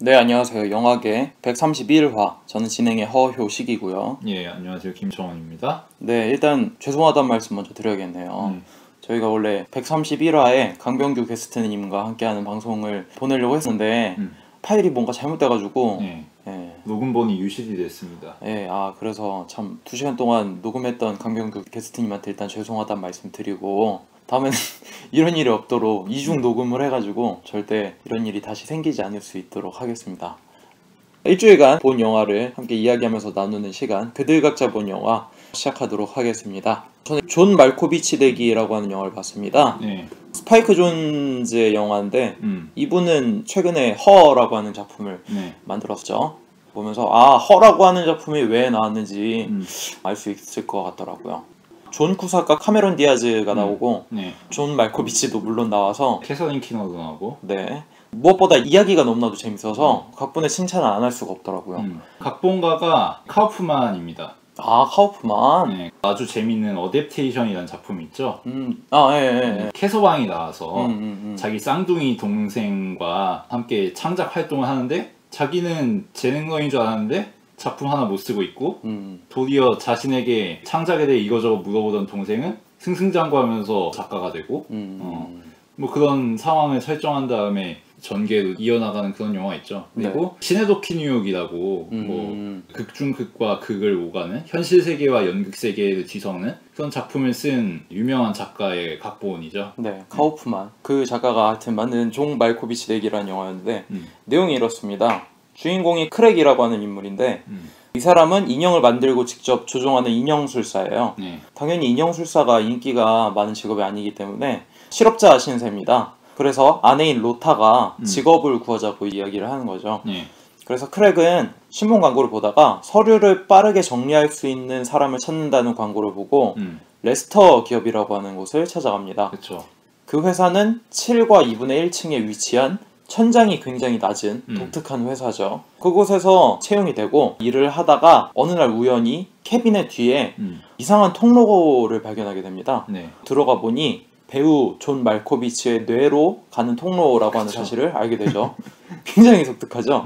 네, 안녕하세요. 영화계 131화. 저는 진행의 허효식이고요. 예, 안녕하세요. 김정원입니다. 네, 일단 죄송하다는 말씀 먼저 드려야겠네요. 저희가 원래 131화에 강병규 게스트님과 함께하는 방송을 보내려고 했는데 파일이 뭔가 잘못돼가지고 예, 예, 녹음본이 유실이 됐습니다. 예, 그래서 참 2시간 동안 녹음했던 강병규 게스트님한테 일단 죄송하다는 말씀 드리고 다음에는 이런 일이 없도록 이중 녹음을 해가지고 절대 이런 일이 다시 생기지 않을 수 있도록 하겠습니다. 일주일간 본 영화를 함께 이야기하면서 나누는 시간, 그들 각자 본 영화 시작하도록 하겠습니다. 저는 존 말코비치 대기라고 하는 영화를 봤습니다. 예, 스파이크 존즈의 영화인데 이분은 최근에 허라고 하는 작품을 네, 만들었죠. 보면서 허라고 하는 작품이 왜 나왔는지 알 수 있을 것 같더라고요. 존 쿠사카 카메론 디아즈가 나오고 네. 존 말코비치도 물론 나와서 캐서린 키너도 나오고. 네, 무엇보다 이야기가 너무나도 재밌어서 각본에 칭찬을 안 할 수가 없더라고요. 각본가가 카우프만입니다. 카우프만. 네, 아주 재밌는 어댑테이션이라는 작품 있죠. 예. 캐서방이 나와서 음. 자기 쌍둥이 동생과 함께 창작 활동을 하는데 자기는 재능러인 줄 알았는데 작품 하나 못 쓰고 있고 도리어 자신에게 창작에 대해 이거저거 물어보던 동생은 승승장구하면서 작가가 되고 뭐 그런 상황을 설정한 다음에 전개로 이어나가는 그런 영화 있죠. 그리고 시네도키 뉴욕이라고 뭐 극중극과 극을 오가는 현실 세계와 연극 세계를 뒤섞는 그런 작품을 쓴 유명한 작가의 각본이죠. 네, 카우프만. 그 작가가 하여튼 만든 존 말코비치 대기라는 영화였는데 내용이 이렇습니다. 주인공이 크랙이라고 하는 인물인데 이 사람은 인형을 만들고 직접 조종하는 인형술사예요. 당연히 인형술사가 인기가 많은 직업이 아니기 때문에 실업자 신세입니다. 그래서 아내인 로타가 직업을 구하자고 이야기를 하는 거죠. 그래서 크랙은 신문 광고를 보다가 서류를 빠르게 정리할 수 있는 사람을 찾는다는 광고를 보고 레스터 기업이라고 하는 곳을 찾아갑니다. 그쵸. 그 회사는 7과 2분의 1층에 위치한 천장이 굉장히 낮은 독특한 회사죠. 그곳에서 채용이 되고 일을 하다가 어느 날 우연히 캐비넷 뒤에 이상한 통로를 발견하게 됩니다. 들어가 보니 배우 존 말코비치의 뇌로 가는 통로라고 하는 사실을 알게 되죠. 굉장히 독특하죠.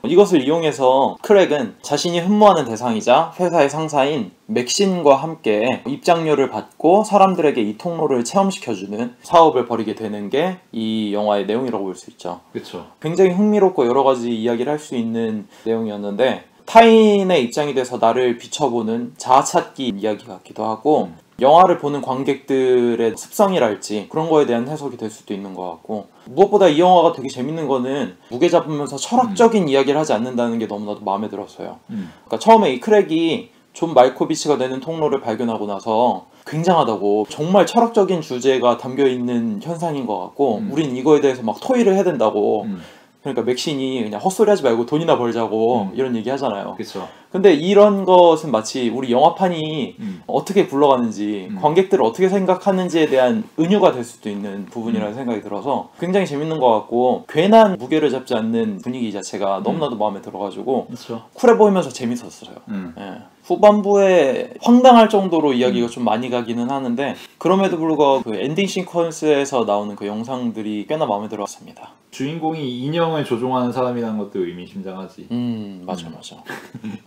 이것을 이용해서 크랙은 자신이 흠모하는 대상이자 회사의 상사인 맥신과 함께 입장료를 받고 사람들에게 이 통로를 체험시켜주는 사업을 벌이게 되는 게 이 영화의 내용이라고 볼 수 있죠. 그쵸. 굉장히 흥미롭고 여러 가지 이야기를 할 수 있는 내용이었는데 타인의 입장이 돼서 나를 비춰보는 자아찾기 이야기 같기도 하고 영화를 보는 관객들의 습성이랄지 그런 거에 대한 해석이 될 수도 있는 것 같고 무엇보다 이 영화가 되게 재밌는 거는 무게 잡으면서 철학적인 이야기를 하지 않는다는 게 너무나도 마음에 들었어요. 그러니까 처음에 이 크랙이 존 말코비치가 되는 통로를 발견하고 나서 굉장하다고 정말 철학적인 주제가 담겨있는 현상인 것 같고 우린 이거에 대해서 막 토의를 해야 된다고 그러니까 맥신이 그냥 헛소리 하지 말고 돈이나 벌자고 이런 얘기 하잖아요. 그쵸. 근데 이런 것은 마치 우리 영화판이 어떻게 굴러가는지 관객들을 어떻게 생각하는지에 대한 은유가 될 수도 있는 부분이라는 생각이 들어서 굉장히 재밌는 것 같고 괜한 무게를 잡지 않는 분위기 자체가 너무나도 마음에 들어가지고 그쵸. 쿨해 보이면서 재밌었어요. 예. 후반부에 황당할 정도로 이야기가 좀 많이 가기는 하는데 그럼에도 불구하고 그 엔딩 시퀀스에서 나오는 그 영상들이 꽤나 마음에 들었습니다. 주인공이 인형을 조종하는 사람이라는 것도 의미심장하지. 맞아.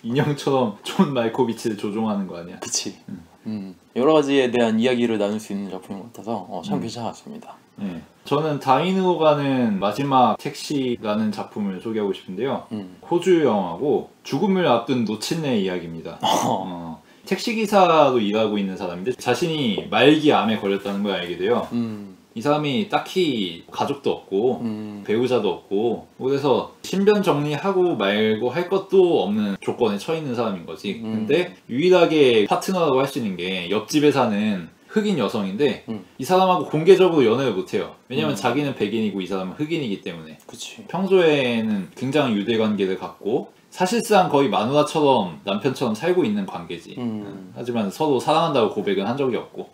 인형처럼 존 말코비치를 조종하는 거 아니야? 그치. 여러 가지에 대한 이야기를 나눌 수 있는 작품인 것 같아서 참 괜찮았습니다. 저는 다인으로 가는 마지막 택시라는 작품을 소개하고 싶은데요. 호주 영화고 죽음을 앞둔 노친네의 이야기입니다. 택시기사로 일하고 있는 사람인데 자신이 말기 암에 걸렸다는 걸 알게 돼요. 이 사람이 딱히 가족도 없고 배우자도 없고 그래서 신변 정리하고 말고 할 것도 없는 조건에 처해 있는 사람인 거지. 근데 유일하게 파트너라고 할 수 있는 게 옆집에 사는 흑인 여성인데 이 사람하고 공개적으로 연애를 못해요. 왜냐면 자기는 백인이고 이 사람은 흑인이기 때문에. 그치. 평소에는 굉장히 유대관계를 갖고 사실상 거의 마누라처럼 남편처럼 살고 있는 관계지. 하지만 서로 사랑한다고 고백은 한 적이 없고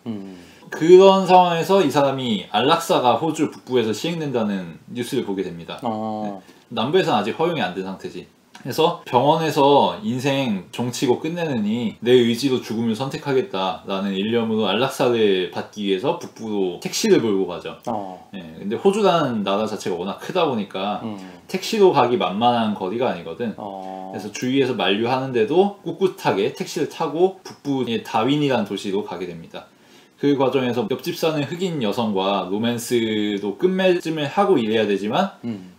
그런 상황에서 이 사람이 안락사가 호주 북부에서 시행된다는 뉴스를 보게 됩니다. 남부에서는 아직 허용이 안 된 상태지. 그래서 병원에서 인생 종치고 끝내느니 내 의지로 죽음을 선택하겠다라는 일념으로 안락사를 받기 위해서 북부로 택시를 몰고 가죠. 예, 근데 호주라는 나라 자체가 워낙 크다 보니까 택시로 가기 만만한 거리가 아니거든. 그래서 주위에서 만류하는데도 꿋꿋하게 택시를 타고 북부의 다윈이라는 도시로 가게 됩니다. 그 과정에서 옆집 사는 흑인 여성과 로맨스도 끝맺음을 하고 일해야 되지만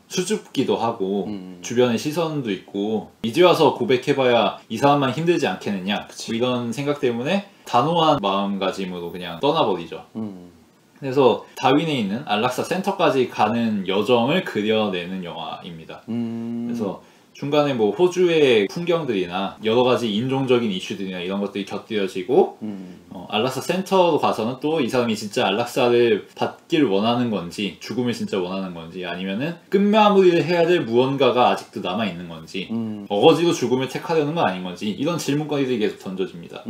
수줍기도 하고 주변의 시선도 있고 이제 와서 고백해봐야 이 사람만 힘들지 않겠느냐 뭐 이런 생각 때문에 단호한 마음가짐으로 그냥 떠나버리죠. 그래서 다윈에 있는 안락사 센터까지 가는 여정을 그려내는 영화입니다. 그래서 중간에 뭐 호주의 풍경들이나 여러 가지 인종적인 이슈들이나 이런 것들이 곁들여지고 안락사 센터로 가서는 또 이 사람이 진짜 안락사를 받길 원하는 건지 죽음을 진짜 원하는 건지 아니면은 끝마무리를 해야 될 무언가가 아직도 남아있는 건지 어거지로 죽음을 택하려는 건 아닌 건지 이런 질문거리들이 계속 던져집니다.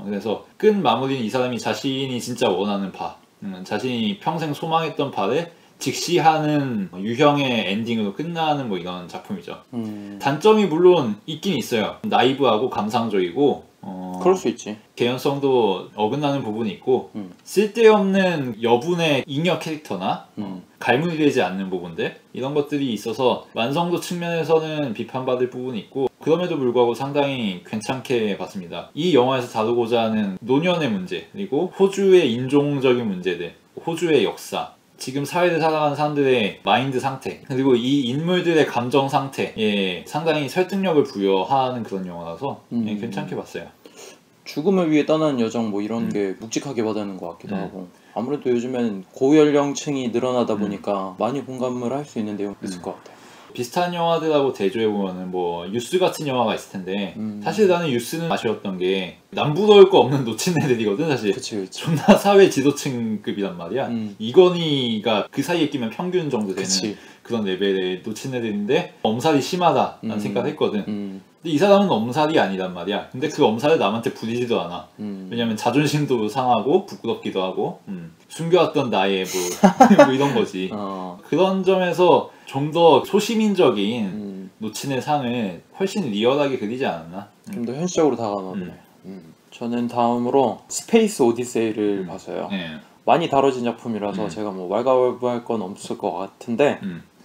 그래서 끝마무리는 이 사람이 자신이 진짜 원하는 바 자신이 평생 소망했던 바를 직시하는 유형의 엔딩으로 끝나는 뭐 이런 작품이죠. 단점이 물론 있긴 있어요. 나이브하고 감상적이고 그럴 수 있지. 개연성도 어긋나는 부분이 있고 쓸데없는 여분의 잉여 캐릭터나 갈무리 되지 않는 부분들 이런 것들이 있어서 완성도 측면에서는 비판받을 부분이 있고 그럼에도 불구하고 상당히 괜찮게 봤습니다. 이 영화에서 다루고자 하는 노년의 문제 그리고 호주의 인종적인 문제들 호주의 역사 지금 사회를 살아가는 사람들의 마인드 상태 그리고 이 인물들의 감정 상태에 상당히 설득력을 부여하는 그런 영화라서 괜찮게 봤어요. 죽음을 위해 떠나는 여정 뭐 이런 게 묵직하게 와닿는 것 같기도 하고 아무래도 요즘엔 고연령층이 늘어나다 보니까 많이 공감을 할 수 있는 내용이 있을 것 같아요. 비슷한 영화들하고 대조해보면은 뭐 유스 같은 영화가 있을 텐데 사실 나는 유스는 아쉬웠던 게 남부러울 거 없는 놓친 애들이거든 사실. 그치. 존나 사회 지도층급이란 말이야. 이건희가 그 사이에 끼면 평균 정도 되는 그런 레벨의 놓친 애들인데 엄살이 심하다라는 생각을 했거든. 근데 이 사람은 엄살이 아니란 말이야. 근데 그 엄살을 남한테 부리지도 않아. 왜냐면 자존심도 상하고 부끄럽기도 하고 숨겨왔던 나의 뭐 이런 거지. 그런 점에서 좀 더 소시민적인 놓친의 삶을 훨씬 리얼하게 그리지 않았나? 좀 더 현실적으로 다가가네. 저는 다음으로 스페이스 오디세이를 봤어요. 많이 다뤄진 작품이라서 제가 뭐 왈가왈부할 건 없을 것 같은데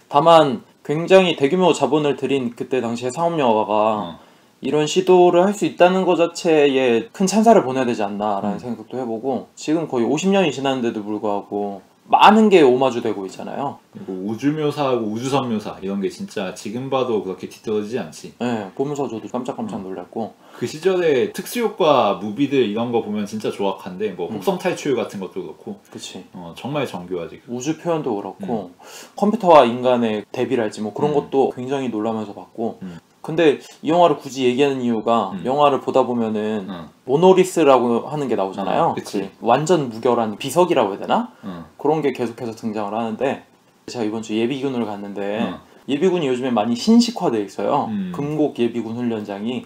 다만 굉장히 대규모 자본을 들인 그때 당시에 상업영화가 이런 시도를 할 수 있다는 것 자체에 큰 찬사를 보내야 되지 않나라는 생각도 해보고 지금 거의 50년이 지났는데도 불구하고 많은 게 오마주 되고 있잖아요. 그리고 우주 묘사하고 우주선 묘사 이런 게 진짜 지금 봐도 그렇게 뒤떨어지지 않지. 네, 보면서 저도 깜짝깜짝 놀랐고 그 시절에 특수효과 무비들 이런 거 보면 진짜 조악한데 뭐 혹성 탈출 같은 것도 그렇고 그치. 정말 정교하지. 우주 표현도 그렇고 컴퓨터와 인간의 대비랄지 뭐 그런 것도 굉장히 놀라면서 봤고 근데 이 영화를 굳이 얘기하는 이유가 영화를 보다 보면은 모노리스라고 하는 게 나오잖아요. 그치. 완전 무결한 비석이라고 해야 되나? 그런 게 계속해서 등장을 하는데 제가 이번 주 예비군을 갔는데 예비군이 요즘에 많이 신식화되어 있어요. 금곡 예비군 훈련장이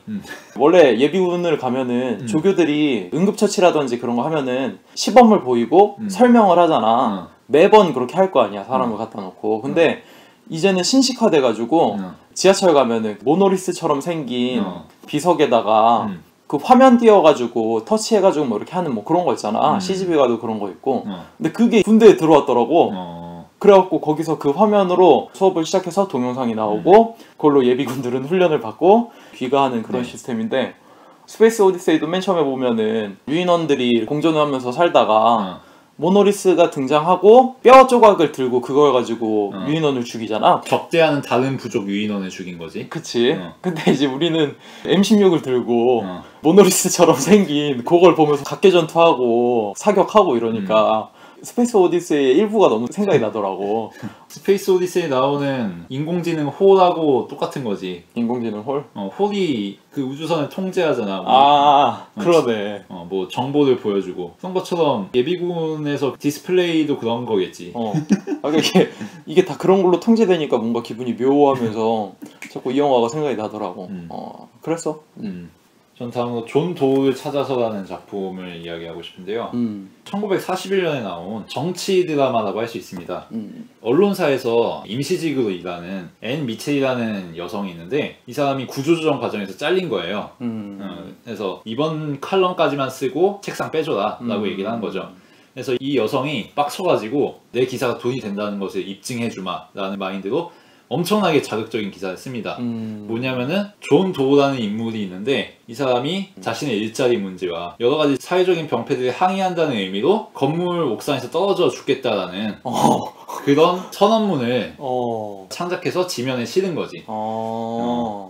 원래 예비군을 가면은 조교들이 응급처치라든지 그런 거 하면은 시범을 보이고 설명을 하잖아. 매번 그렇게 할 거 아니야 사람을 갖다 놓고. 근데 이제는 신식화돼가지고 지하철 가면은 모노리스처럼 생긴 비석에다가 그 화면 띄워가지고 터치해가지고 뭐 이렇게 하는 뭐 그런 거 있잖아. CGV 가도 그런 거 있고. 근데 그게 군대에 들어왔더라고. 그래갖고 거기서 그 화면으로 수업을 시작해서 동영상이 나오고 그걸로 예비군들은 훈련을 받고 귀가하는 그런 시스템인데 스페이스 오디세이도 맨 처음에 보면은 유인원들이 공존을 하면서 살다가 모노리스가 등장하고 뼈 조각을 들고 그걸 가지고 유인원을 죽이잖아. 적대하는 다른 부족 유인원을 죽인 거지. 그치. 근데 이제 우리는 M16을 들고 모노리스처럼 생긴 그걸 보면서 각개전투하고 사격하고 이러니까 스페이스 오디세이의 일부가 너무 생각이 나더라고. 스페이스 오디세이에 나오는 인공지능 홀하고 똑같은 거지. 인공지능 홀? 홀이 그 우주선을 통제하잖아. 그러네. 뭐 정보를 보여주고 그런 것처럼 예비군에서 디스플레이도 그런 거겠지. 이게 다 그런 걸로 통제되니까 뭔가 기분이 묘하면서 자꾸 이 영화가 생각이 나더라고. 그랬어. 전 다음으로 존 도우를 찾아서라는 작품을 이야기하고 싶은데요. 1941년에 나온 정치 드라마라고 할 수 있습니다. 언론사에서 임시직으로 일하는 앤 미첼이라는 여성이 있는데 이 사람이 구조조정 과정에서 잘린 거예요. 그래서 이번 칼럼까지만 쓰고 책상 빼줘라 라고 얘기를 하는 거죠. 그래서 이 여성이 빡쳐가지고 내 기사가 돈이 된다는 것을 입증해주마 라는 마인드로 엄청나게 자극적인 기사를 씁니다. 뭐냐면은 존 도우라는 인물이 있는데 이 사람이 자신의 일자리 문제와 여러 가지 사회적인 병폐들에 항의한다는 의미로 건물 옥상에서 떨어져 죽겠다라는 그런 선언문을 창작해서 지면에 실은 거지.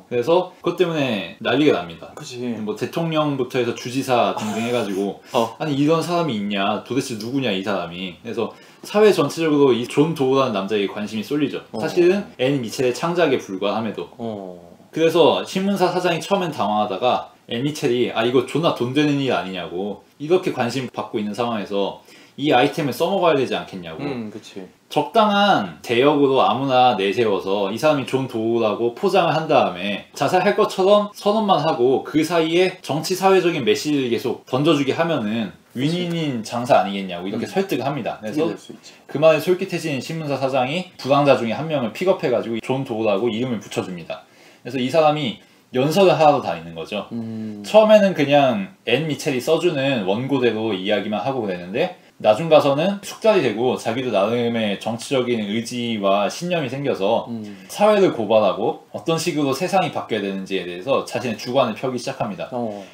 그래서 그것 때문에 난리가 납니다. 그치. 뭐 대통령부터 해서 주지사 등등 해가지고 아니 이런 사람이 있냐, 도대체 누구냐 이 사람이. 그래서 사회 전체적으로 이 존 도우라는 남자에게 관심이 쏠리죠. 사실은 앤 미첼의 창작에 불과함에도. 그래서 신문사 사장이 처음엔 당황하다가 앤 미첼이 아 이거 존나 돈 되는 일 아니냐고, 이렇게 관심 받고 있는 상황에서 이 아이템을 써먹어야 되지 않겠냐고. 그치. 적당한 대역으로 아무나 내세워서 이 사람이 존 도우라고 포장을 한 다음에 자살할 것처럼 선언만 하고 그 사이에 정치 사회적인 메시지를 계속 던져주게 하면은 윈윈인 장사 아니겠냐고 이렇게 설득을 합니다. 그래서 그 말에 솔깃해진 신문사 사장이 부당자 중에 한 명을 픽업해가지고 존 도우라고 이름을 붙여줍니다. 그래서 이 사람이 연설을 하러 다니는 거죠. 처음에는 그냥 앤 미첼이 써주는 원고대로 이야기만 하고 그랬는데 나중 가서는 숙달이 되고 자기도 나름의 정치적인 의지와 신념이 생겨서 사회를 고발하고 어떤 식으로 세상이 바뀌어야 되는지에 대해서 자신의 주관을 펴기 시작합니다.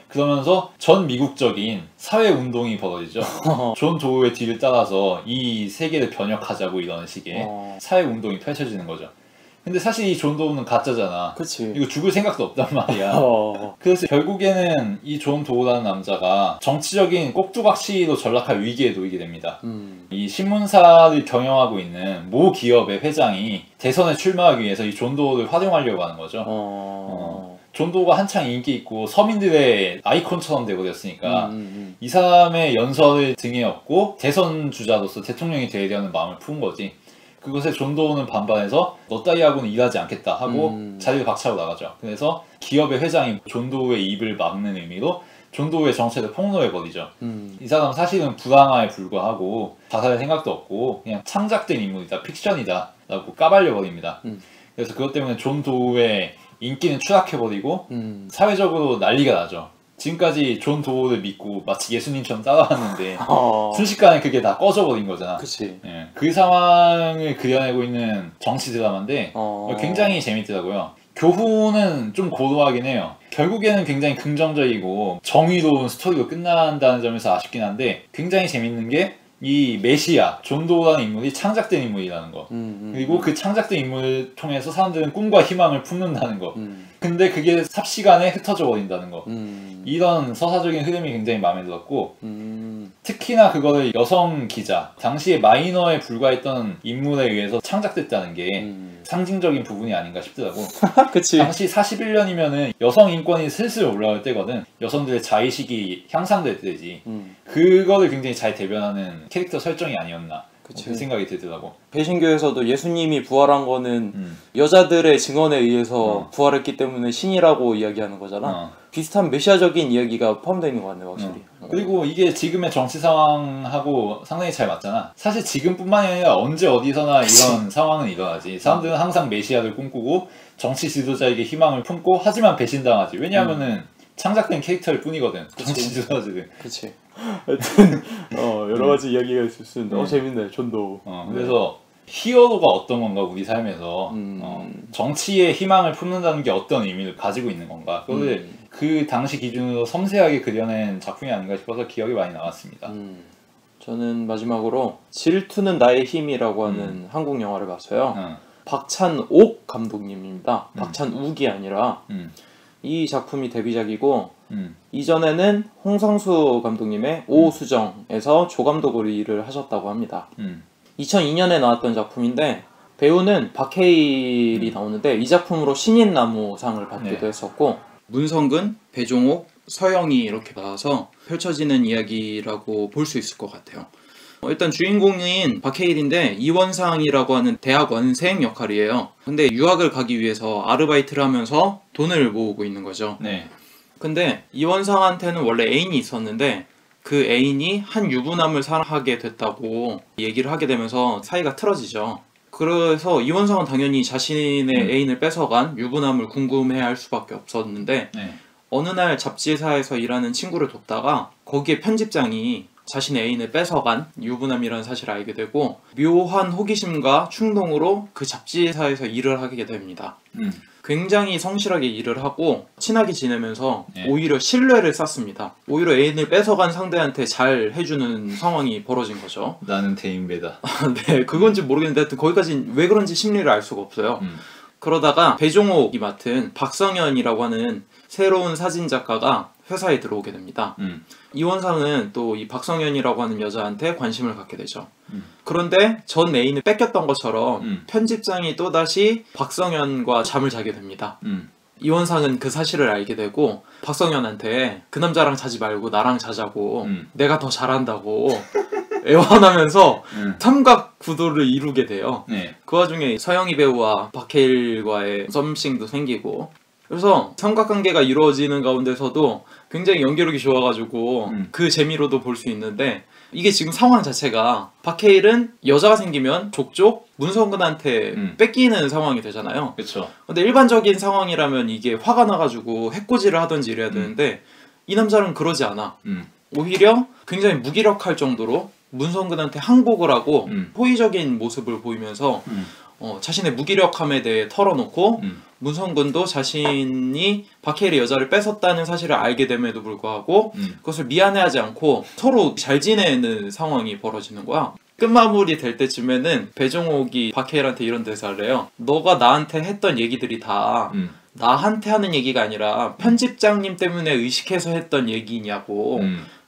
그러면서 전 미국적인 사회운동이 벌어지죠. 존 도우의 뒤를 따라서 이 세계를 변혁하자고 이런 식의 사회운동이 펼쳐지는 거죠. 근데 사실 이 존 도우는 가짜잖아. 그치. 이거 죽을 생각도 없단 말이야. 그래서 결국에는 이 존 도우라는 남자가 정치적인 꼭두각시로 전락할 위기에 놓이게 됩니다. 이 신문사를 경영하고 있는 모 기업의 회장이 대선에 출마하기 위해서 이 존 도우를 활용하려고 하는 거죠. 존 도우가 한창 인기 있고 서민들의 아이콘처럼 되어버렸으니까 이 사람의 연설을 등에 업고 대선 주자로서 대통령이 되려는 마음을 푼 거지. 그것에 존 도우는 반발해서 너 따위하고는 일하지 않겠다 하고 자리를 박차고 나가죠. 그래서 기업의 회장이 존 도우의 입을 막는 의미로 존 도우의 정체를 폭로해버리죠. 이 사람은 사실은 불황아에 불과하고 자살할 생각도 없고 그냥 창작된 인물이다, 픽션이다 라고 까발려버립니다. 그래서 그것 때문에 존 도우의 인기는 추락해버리고 사회적으로 난리가 나죠. 지금까지 존 도우를 믿고 마치 예수님처럼 따라왔는데 순식간에 그게 다 꺼져버린 거잖아. 그치. 예, 그 상황을 그려내고 있는 정치 드라마인데 굉장히 재밌더라고요. 교훈은 좀 고도하긴 해요. 결국에는 굉장히 긍정적이고 정의로운 스토리로 끝난다는 점에서 아쉽긴 한데 굉장히 재밌는 게 이 메시아, 존 도우라는 인물이 창작된 인물이라는 거. 그리고 그 창작된 인물을 통해서 사람들은 꿈과 희망을 품는다는 거. 근데 그게 삽시간에 흩어져 버린다는 거. 이런 서사적인 흐름이 굉장히 마음에 들었고 특히나 그거를 여성 기자, 당시에 마이너에 불과했던 인물에 의해서 창작됐다는 게 상징적인 부분이 아닌가 싶더라고. 그치. 당시 41년이면은 여성 인권이 슬슬 올라올 때거든. 여성들의 자의식이 향상될 때지. 그거를 굉장히 잘 대변하는 캐릭터 설정이 아니었나. 그치. 그 생각이 들더라고. 개신교에서도 예수님이 부활한 거는 여자들의 증언에 의해서 부활했기 때문에 신이라고 이야기하는 거잖아. 비슷한 메시아적인 이야기가 포함되어 있는 것 같네, 확실히. 그리고 이게 지금의 정치 상황하고 상당히 잘 맞잖아. 사실 지금뿐만이 아니라 언제 어디서나 이런 상황은 일어나지. 사람들은 항상 메시아를 꿈꾸고 정치 지도자에게 희망을 품고 하지만 배신당하지. 왜냐하면은 창작된 캐릭터일 뿐이거든. 정치 지도자들은. 그치. 하여튼 여러 가지 이야기가 있을 수 있는데 재밌네, 존 도우. 그래서 히어로가 어떤 건가, 우리 삶에서 정치에 희망을 품는다는 게 어떤 의미를 가지고 있는 건가, 그걸 그 당시 기준으로 섬세하게 그려낸 작품이 아닌가 싶어서 기억이 많이 남았습니다. 저는 마지막으로 질투는 나의 힘이라고 하는 한국 영화를 봤어요. 박찬옥 감독님입니다. 박찬욱이 아니라. 이 작품이 데뷔작이고 이전에는 홍상수 감독님의 오수정에서 조감독으로 일을 하셨다고 합니다. 2002년에 나왔던 작품인데 배우는 박해일이 나오는데 이 작품으로 신인나무상을 받기도 했었고 문성근, 배종옥, 서영이 이렇게 나와서 펼쳐지는 이야기라고 볼 수 있을 것 같아요. 일단 주인공인 박해일인데 이원상이라고 하는 대학원생 역할이에요. 근데 유학을 가기 위해서 아르바이트를 하면서 돈을 모으고 있는 거죠. 근데 이원상한테는 원래 애인이 있었는데 그 애인이 한 유부남을 사랑하게 됐다고 얘기를 하게 되면서 사이가 틀어지죠. 그래서 이원상은 당연히 자신의 애인을 뺏어간 유부남을 궁금해할 수밖에 없었는데 네. 어느 날 잡지사에서 일하는 친구를 돕다가 거기에 편집장이 자신의 애인을 뺏어간 유부남이라는 사실을 알게 되고 묘한 호기심과 충동으로 그 잡지사에서 일을 하게 됩니다. 굉장히 성실하게 일을 하고 친하게 지내면서 네. 오히려 신뢰를 쌓습니다. 오히려 애인을 뺏어간 상대한테 잘 해주는 상황이 벌어진 거죠. 나는 대인배다. 네, 그건지 모르겠는데 하여튼 거기까지 왜 그런지 심리를 알 수가 없어요. 그러다가 배종옥이 맡은 박성현이라고 하는 새로운 사진작가가 회사에 들어오게 됩니다. 이원상은 또 이 박성현이라고 하는 여자한테 관심을 갖게 되죠. 그런데 전 애인을 뺏겼던 것처럼 편집장이 또다시 박성현과 잠을 자게 됩니다. 이원상은 그 사실을 알게 되고 박성현한테 그 남자랑 자지 말고 나랑 자자고 내가 더 잘한다고 애원하면서 삼각 구도를 이루게 돼요. 네. 그 와중에 서영희 배우와 박해일과의 썸씽도 생기고 그래서 삼각관계가 이루어지는 가운데서도 굉장히 연기력이 좋아가지고 그 재미로도 볼 수 있는데 이게 지금 상황 자체가 박해일은 여자가 생기면 족족 문성근한테 뺏기는 상황이 되잖아요. 그렇죠. 근데 일반적인 상황이라면 이게 화가 나가지고 해코지를 하든지 이래야 되는데 이 남자는 그러지 않아. 오히려 굉장히 무기력할 정도로 문성근한테 항복을 하고 호의적인 모습을 보이면서 자신의 무기력함에 대해 털어놓고 문성근도 자신이 박해일의 여자를 뺏었다는 사실을 알게 됨에도 불구하고 그것을 미안해하지 않고 서로 잘 지내는 상황이 벌어지는 거야. 끝마무리 될 때쯤에는 배종옥이 박해일한테 이런 대사를 해요. 너가 나한테 했던 얘기들이 다 나한테 하는 얘기가 아니라 편집장님 때문에 의식해서 했던 얘기냐고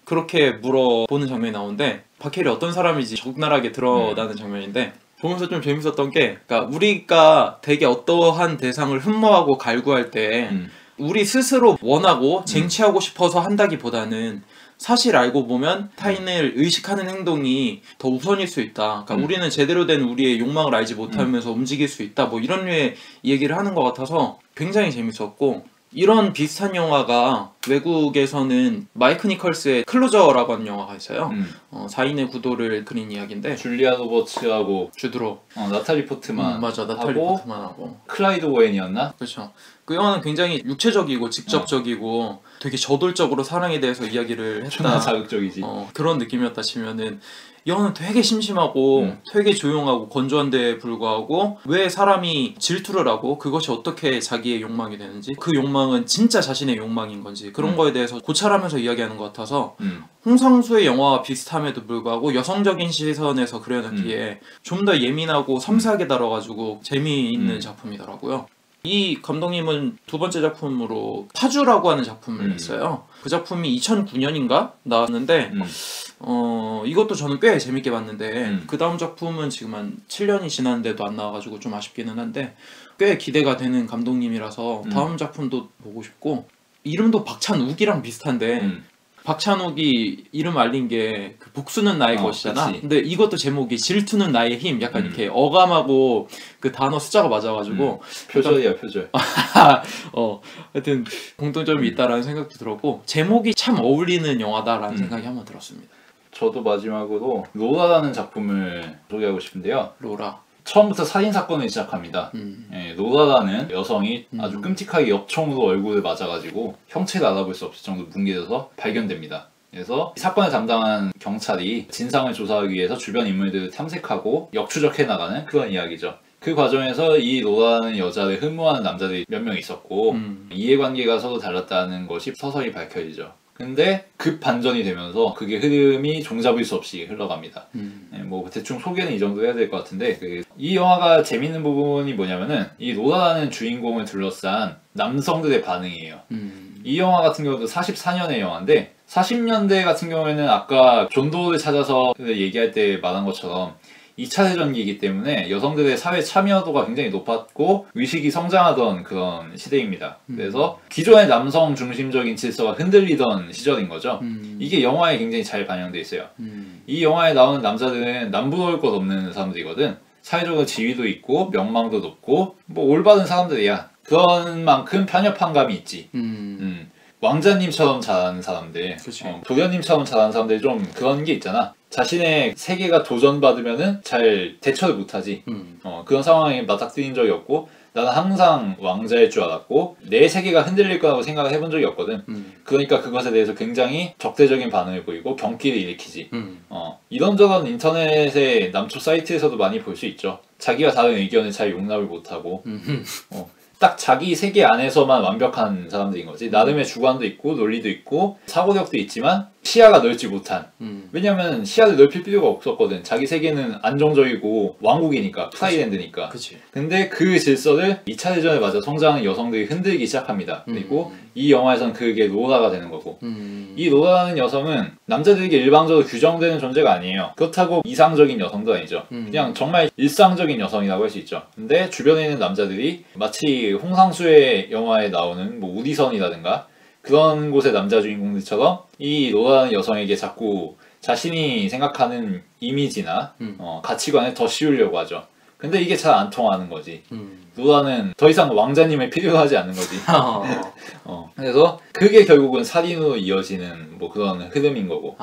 그렇게 물어보는 장면이 나오는데 박해일이 어떤 사람인지 적나라하게 드러나는 장면인데 보면서 좀 재밌었던 게 그러니까 우리가 되게 어떠한 대상을 흠모하고 갈구할 때 우리 스스로 원하고 쟁취하고 싶어서 한다기보다는 사실 알고 보면 타인을 의식하는 행동이 더 우선일 수 있다. 그러니까 우리는 제대로 된 우리의 욕망을 알지 못하면서 움직일 수 있다. 뭐 이런 류의 얘기를 하는 것 같아서 굉장히 재밌었고 이런 비슷한 영화가 외국에서는 마이크 니컬스의 클로저라고 하는 영화가 있어요. 4인의 구도를 그린 이야기인데 줄리아 로버츠하고 주드로 나탈리 포트만 맞아 나탈리 포트만하고 클라이드 오웬이었나? 그렇죠. 그 영화는 굉장히 육체적이고 직접적이고 되게 저돌적으로 사랑에 대해서 이야기를 했다. 존나 자극적이지. 그런 느낌이었다 치면은 이 영화는 되게 심심하고 되게 조용하고 건조한데 불구하고 왜 사람이 질투를 하고 그것이 어떻게 자기의 욕망이 되는지 그 욕망은 진짜 자신의 욕망인 건지 그런 거에 대해서 고찰하면서 이야기하는 것 같아서 홍상수의 영화와 비슷함에도 불구하고 여성적인 시선에서 그려놨기에 좀 더 예민하고 섬세하게 다뤄가지고 재미있는 작품이더라고요. 이 감독님은 두 번째 작품으로 파주라고 하는 작품을 냈어요. 그 작품이 2009년인가 나왔는데 이것도 저는 꽤 재밌게 봤는데 그 다음 작품은 지금 한 7년이 지났는데도 안 나와가지고 좀 아쉽기는 한데 꽤 기대가 되는 감독님이라서 다음 작품도 보고 싶고 이름도 박찬욱이랑 비슷한데 박찬욱이 이름 알린 게 그 복수는 나의 것이잖아. 그치. 근데 이것도 제목이 질투는 나의 힘. 약간 이렇게 어감하고 그 단어 숫자가 맞아가지고 표절이야 표절. 하여튼 공통점이 있다라는 생각도 들었고 제목이 참 어울리는 영화다라는 생각이 한번 들었습니다. 저도 마지막으로 로라라는 작품을 소개하고 싶은데요. 로라. 처음부터 살인사건을 시작합니다. 로라라는 여성이 아주 끔찍하게 엽총으로 얼굴을 맞아가지고 형체를 알아볼 수 없을 정도로 뭉개져서 발견됩니다. 그래서 이 사건을 담당한 경찰이 진상을 조사하기 위해서 주변 인물들을 탐색하고 역추적해 나가는 그런 이야기죠. 그 과정에서 이 로라라는 여자를 흠모하는 남자들이 몇 명 있었고 이해관계가 서로 달랐다는 것이 서서히 밝혀지죠. 근데 급 반전이 되면서 그게 흐름이 종잡을 수 없이 흘러갑니다. 뭐 대충 소개는 이 정도 해야 될 것 같은데 이 영화가 재밌는 부분이 뭐냐면은 이 로라라는 주인공을 둘러싼 남성들의 반응이에요. 이 영화 같은 경우도 44년의 영화인데 40년대 같은 경우에는 아까 존도를 찾아서 얘기할 때 말한 것처럼 2차 대전기이기 때문에 여성들의 사회 참여도가 굉장히 높았고 의식이 성장하던 그런 시대입니다. 그래서 기존의 남성 중심적인 질서가 흔들리던 시절인 거죠. 이게 영화에 굉장히 잘 반영돼 있어요. 이 영화에 나오는 남자들은 남부러울 것 없는 사람들이거든. 사회적으로 지위도 있고 명망도 높고 뭐 올바른 사람들이야. 그런 만큼 편협한 감이 있지. 왕자님처럼 잘하는 사람들, 도련님처럼 잘하는 사람들이 좀 그런 게 있잖아. 자신의 세계가 도전받으면은 잘 대처를 못하지. 그런 상황에 맞닥뜨린 적이 없고, 나는 항상 왕자일 줄 알았고 내 세계가 흔들릴 거라고 생각을 해본 적이 없거든. 그러니까 그것에 대해서 굉장히 적대적인 반응을 보이고 경기를 일으키지. 이런저런 인터넷의 남초 사이트에서도 많이 볼 수 있죠. 자기가 다른 의견을 잘 용납을 못하고 딱 자기 세계 안에서만 완벽한 사람들인 거지. 나름의 주관도 있고 논리도 있고 사고력도 있지만 시야가 넓지 못한. 왜냐면 시야를 넓힐 필요가 없었거든. 자기 세계는 안정적이고 왕국이니까, 프라이랜드니까. 근데 그 질서를 2차 대전을 맞아 성장하는 여성들이 흔들기 시작합니다. 그리고 이 영화에서는 그게 로라가 되는 거고. 이 로라라는 여성은 남자들에게 일방적으로 규정되는 존재가 아니에요. 그렇다고 이상적인 여성도 아니죠. 그냥 정말 일상적인 여성이라고 할 수 있죠. 근데 주변에 있는 남자들이 마치 홍상수의 영화에 나오는 뭐 우디선이라든가 그런 곳의 남자 주인공들처럼 이 로라는 여성에게 자꾸 자신이 생각하는 이미지나 가치관을 더 씌우려고 하죠. 근데 이게 잘 안 통하는 거지. 로라는 더 이상 왕자님을 필요로 하지 않는 거지. 그래서 그게 결국은 살인으로 이어지는 뭐 그런 흐름인 거고.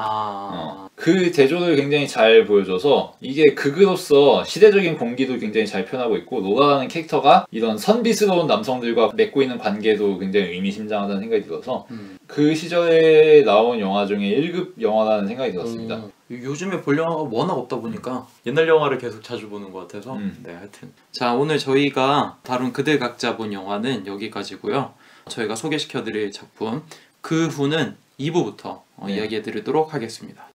그 대조를 굉장히 잘 보여줘서 이게 극으로서 시대적인 공기도 굉장히 잘 표현하고 있고, 로라라는 캐릭터가 이런 선비스러운 남성들과 맺고 있는 관계도 굉장히 의미심장하다는 생각이 들어서 그 시절에 나온 영화 중에 1급 영화라는 생각이 들었습니다. 요즘에 볼 영화가 워낙 없다 보니까 옛날 영화를 계속 자주 보는 것 같아서 네, 하여튼 자, 오늘 저희가 다룬 그들 각자 본 영화는 여기까지고요. 저희가 소개시켜드릴 작품 그 후는 2부부터 이야기해드리도록 하겠습니다.